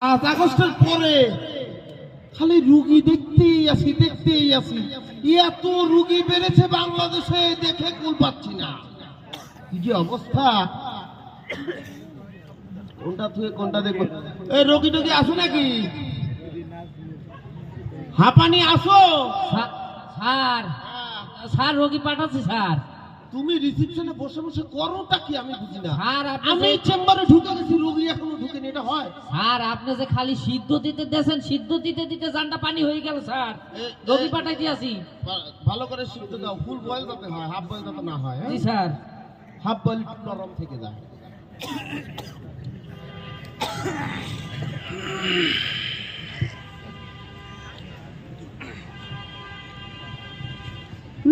আগস্টের পরে খালি রুগী দেখতেই আসি এত রুগী বেড়েছে বাংলাদেশে, দেখে কুল পাচ্ছি না। কি যে অবস্থা, কোনটা থেকে কোনটা দেখবো। এই রোগী টোগী আসো নাকি? হাঁপানি আসো স্যার। স্যার রোগী পাঠাচ্ছি স্যার। তুমি রিসেপশনে বসে বসে করোটা কি আমি বুঝি না। স্যার আমি চেম্বারে ঢুকে গেছি, রোগী এখনো ঢুকেনি, এটা হয়? স্যার আপনি যে খালি সিদ্ধ দিতে দেন, সিদ্ধ দিতে দিতে জানটা পানি হয়ে গেল স্যার। রোগী পাঠাই দিয়েছি। ভালো করে সিদ্ধ দাও, ফুল বয়েল যাতে হয়, হাফ বয়েল যাতে না হয়। জি স্যার। হাফ বয়েল নরম থেকে যায়।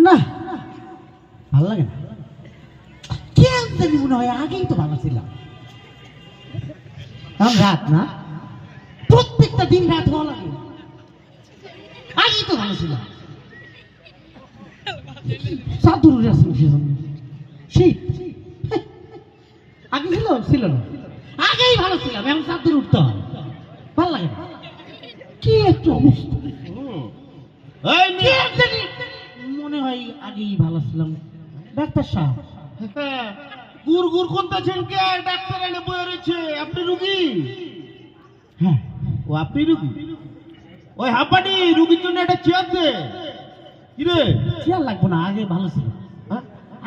না ভালো লাগে না, কেন জানি মনে হয় আগেই তো ভালো ছিলাম। এখন রাত না, প্রত্যেকটা দিন রাত হওয়া লাগে, আগেই তো ভালো ছিলাম। চাদর আছে শীত আগে ছিল না, আগেই ভালো ছিলাম। এখন চাদর উঠতে হয়, ভালো লাগে না। কি একটু অবস্থা, মনে হয় আগেই ভালো ছিলাম। ডাক্তার সাহেব, গুড় গুড় করতেছেন কে? ডাক্তার এনে বয়ে রয়েছে, আপনি রুগী? হ্যাঁ ও আপনি রুগী? ওই হাঁপানি রুগীর জন্য একটা চেয়ার দে। কিরে চেয়ার লাগবো না, আগে ভালো ছিল।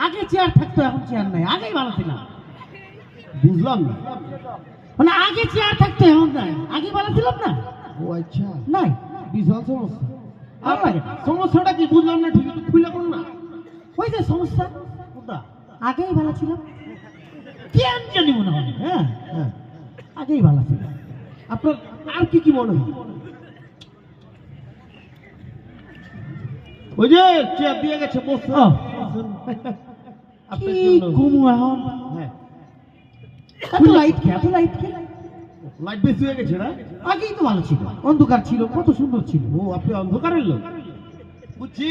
আগে চেয়ার থাকতো, এখন চেয়ার নাই, আগেই ভালো ছিলাম। বুঝলাম না, মানে আগে চেয়ার থাকতো, এখন নাই, আগে ভালো ছিলাম না। ও আচ্ছা, নাই বিশাল সমস্যা। ভালো লাগে না। সমস্যাটা কি বুঝলাম না, ঠিক একটু খুলে করুন না। ওই যে সমস্যা, ওটা আগেই ভালো ছিলাম, কেন জানি মনে হয়। হ্যাঁ হ্যাঁ, আগেই ভালো ছিলাম। আপনার আর কি কি মনে হয়? ওই যে চেয়ার দিয়ে গেছে, বসুন। ও, আপনার কি জন্য। ঘুমু এখন, হ্যাঁ, এত লাইট খেয়ে, এত লাইট খেয়ে। লাইট বেশি হয়ে গেছে না? আগেই তো ভালো ছিল, অন্ধকার ছিল, কত সুন্দর ছিল। ও আপনি অন্ধকারের লোক, বুঝছি।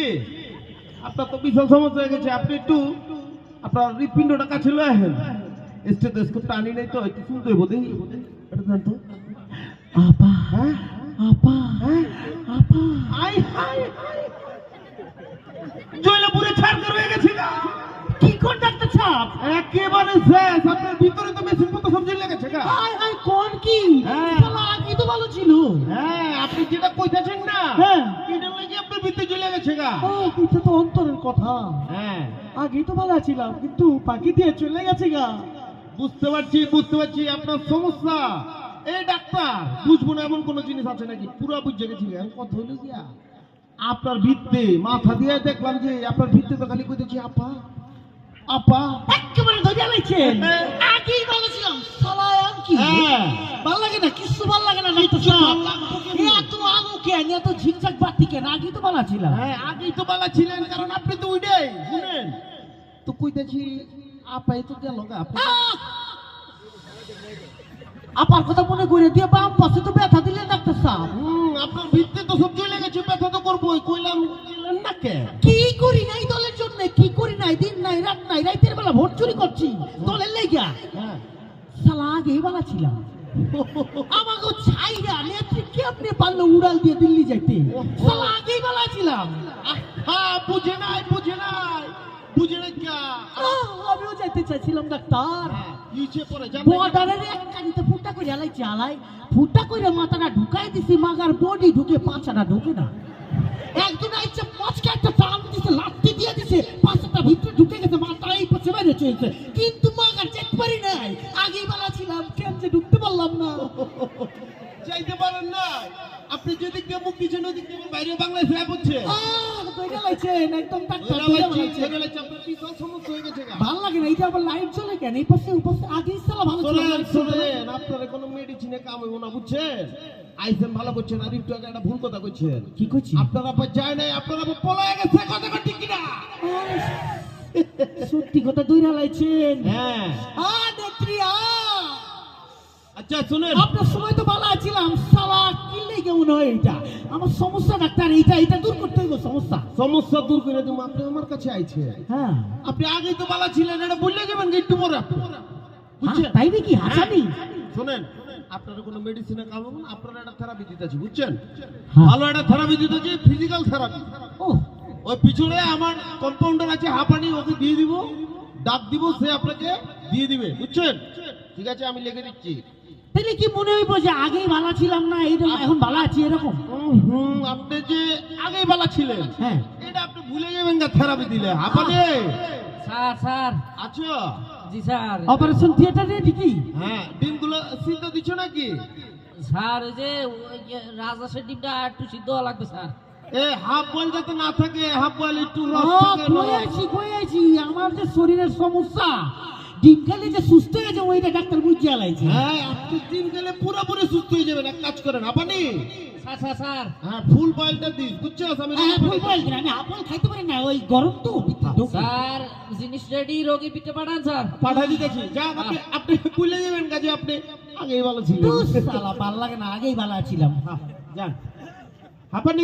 আপনার তো বিশাল সমস্যা হয়ে গেছে। আপনি একটু আপনার হৃৎপিণ্ডটা কাছে লয়ে আসেন। স্টেথোস্কোপটা আনি নাই তো, একটু শুনতে হইব। দেখি এটা জানতো। আপা, হ্যাঁ আপা, আপা, আই হাই হাই, জয়লাপুরে ছাড়কার হয়ে গেছে গা। কি কোন ডাক্তার সাহেব? একেবারে শেষ। আপনার ভিতরে তো মেশিন পত্র সব জেলে গেছে গা। হাই হাই, কোন কি? হ্যাঁ। শালা আগেই তো ভালো ছিল। হ্যাঁ, আপনি যেটা কইতাছেন না, হ্যাঁ। এটা লাগি আপনার ভিতরে চলে গেছে গা। ও, এটা তো অন্তরের কথা। হ্যাঁ, আগেই তো ভালো ছিলাম, কিন্তু পাখি দিয়ে চলে গেছে গা। বুঝতে পারছি আপনার সমস্যা। এই ডাক্তার, বুঝবো না এমন কোন জিনিস আছে নাকি? পুরা বুঝে গেছি। কথা হইলো গিয়া, আপনার ভিত্তে মাথা দিয়ে দেখলাম যে আপনার ভিত্তে তো খালি কইতেছি আপা আপা। একেবারে ধরে লাইছেন, আগেই ভালো ছিলাম। শালা এখন কি হ্যাঁ, ভালো লাগে না, কিছু ভালো লাগে না। ডাক্তার সাহেব, এত আলো কেন, এত ঝিকঝাক বাতি কেন? আগেই তো ভালো ছিলাম। হ্যাঁ, আগেই তো বালা ছিলেন, কারণ আপনি তো উইডাই শুনেন তো কইতেছি আপাই তো গেল গা। আপনি আপার কথা মনে করে দিয়ে বাম পাশে তো ব্যথা দিলেন ডাক্তার সাহেব। আপনার ভিত্তে তো সব চলে গেছে, ব্যথা তো করবোই। কইলাম দিলেন না কে? কি করি নাই দলের জন্য, কি করি নাই, দিন নাই রাত নাই, রাতের বেলা ভোট চুরি করছি দলের লেগা। হ্যাঁ, শালা আগেই ভালো ছিলাম। আমাকে ছাইরা নেত্রী আপনি পারলে উড়াল দিয়ে দিল্লি যাইতে। শালা আগেই ভালো ছিলাম। হ্যাঁ, বুঝে নাই কে? আমিও যাইতে চাইছিলাম ডাক্তার। নিচে পড়ে যান। বর্ডারের এক কানিতে ফুটা করে আলাইছে, ফুটা করে মাথাটা ঢুকাই দিছি, মাগার বডি ঢুকে পাছাটা ঢুকে না। একজন আইছে পাঁচটা একটা টান দিছে, লাঠি দিয়ে দিছে, পাছাটা ভিতরে ঢুকে গেছে, মাথা এই পাশে বাইরে চলছে, কিন্তু মাগার চেক পারি নাই। আগেই বেলা ছিলাম, কেন যে ঢুকতে পারলাম না। যাইতে পারেন না? আপনি যেদিক দিয়ে মুখ দিচ্ছেন ওদিক দিয়ে বাইরে বাংলায় ফ্ল্যাপ হচ্ছে। কইরা লাইছেন, একদম ডাক্তার আপনার বিশাল সমস্যা হয়ে গেছে গা। ভালো লাগে না। এইটা আবার লাইট জ্বলে কেন? এই পাশে উপস্থিত আগেই সালা ভালো ছিল। শোনেন, আপনারা কোনো মেডিসিনে কাম হইব না, বুঝছেন? আইসেন ভালো করছেন, আর একটু আগে একটা ভুল কথা কইছেন। কি কইছি? আপনারা আবার যায় নাই, আপনারা আবার পলায় গেছে। কথা ঠিক কিনা? সত্যি কথা দইরা লাইছেন। হ্যাঁ, নেত্রী আচ্ছা শুনেন, আপনার সময় তো ভালো ছিলাম। শালা কি লেগে মনে হয় এটা আমার সমস্যা ডাক্তার, এটা দূর করতে হইব। সমস্যা দূর করে দেবো। আপনি আমার কাছে আইছে, হ্যাঁ আপনি আগেই তো ভালো ছিলেন, এটা বললে যাবেন একটু পরে। বুঝছেন? তাই নাকি? হাসানি শোনেন, আপনারা কোনো মেডিসিনে কাম হবে না, আপনারা একটা থেরাপি দিতেছি বুঝছেন, হ্যাঁ। ভালো একটা থেরাপি দিতেছি, ফিজিক্যাল থেরাপি। ও ওই পিছনে আমার কম্পাউন্ডার আছে হাঁপানি, ওকে দিয়ে দিব, ডাক দিব, সে আপনাকে দিয়ে দিবে বুঝছেন। ঠিক আছে, আমি লিখে দিচ্ছি। তাহলে কি মনে হইব যে আগেই ভালো ছিলাম না, এইরকম এখন ভালো আছি এরকম? আপনি যে আগে বেলা ছিলেন, হ্যাঁ। এটা আপনি ভুলে যাবেন না থেরাপি দিলে। হাঁপানি স্যার আচ্ছা, জি স্যার। অপারেশন থিয়েটারে ঢুকি? হ্যাঁ, ডিমগুলো সিদ্ধ দিচ্ছ নাকি? স্যার ওই যে রাজহাঁসের ডিমটা একটু সিদ্ধ হওয়া লাগবে স্যার। এ হাফ বয়েল যাতে না থাকে, হাফ বয়েল একটু ও, রস থাকে, কই আছি আমার যে শরীরের সমস্যা, ডিম খেলে যে সুস্থ হয়ে যাবো এটা ডাক্তার বুঝিয়ে আলাইছে। হ্যাঁ, আপনি ডিম খেলে পুরোপুরি সুস্থ হয়ে যাবেন। এক কাজ করেন হাঁপানি, স্যার হ্যাঁ ফুল বয়েলটা দিস বুঝছো। আমি হ্যাঁ, ফুল বয়েল দিন, আমি আপেল খাইতে পারি না, ওই গরম তো ঢোকে। স্যার জিনিস রেডি, রোগী পিঠে পাঠান স্যার। পাঠাই দিতেছি। যান, আপনি আপনি ভুলে যাবেন কাজে, আপনি আগেই ভালো ছিলেন। ধুস, শালা ভাল লাগে না, আগেই ভালো ছিলাম। যান, হাঁপানি